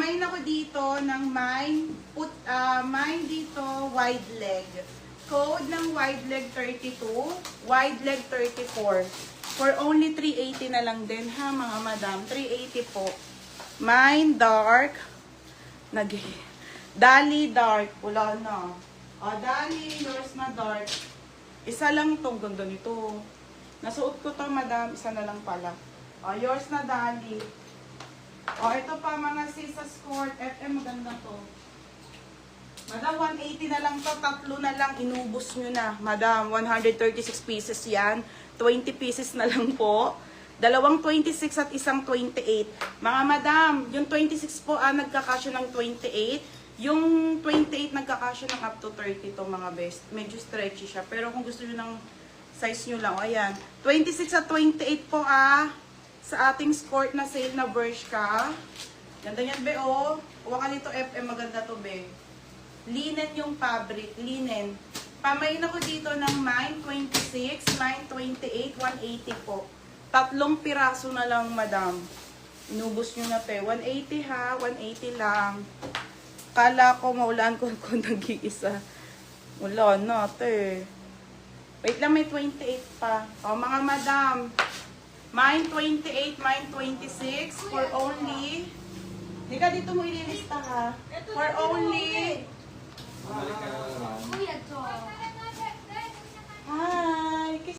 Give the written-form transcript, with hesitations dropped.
Pamain ako dito ng mine dito, wide leg. Code ng wide leg 32, wide leg 34. For only 380 na lang din ha mga madam. 380 po. Mine dark. Dali dark. Wala na. O, Dali, yours na dark. Isa lang itong ganda nito. Nasuot ko to madam. Isa na lang pala. O, yours na Dali. O, ito pa mga sisa skirt. FM, maganda to. Madam, 180 na lang to. Tatlo na lang. Inubos nyo na. Madam, 136 pieces yan. 20 pieces na lang po. Dalawang 26 at isang 28. Mga madam, yung 26 po nagkakasya ng 28. Yung 28 nagkakasya ng up to 30 to mga best. Medyo stretchy siya. Pero kung gusto nyo ng size nyo lang, ayan. 26 at 28 po sa ating skirt na sale na Bershka. Ganda yan, be, oh. Huwag ka nito FM, maganda to, be. Linen yung fabric, linen. Pamain ako dito ng mine 26, mine 28, 180 po. Tatlong piraso na lang, madam. Inubos nyo na, te. 180 ha, 180 lang. Kala ko maulan ko kung nag-iisa. Wala na, te. Wait lang, may 28 pa. O, mga madam. Mine 28, mine 26 for only... Hindi ka dito mo ililista ha. For only... Kuya to. Hi!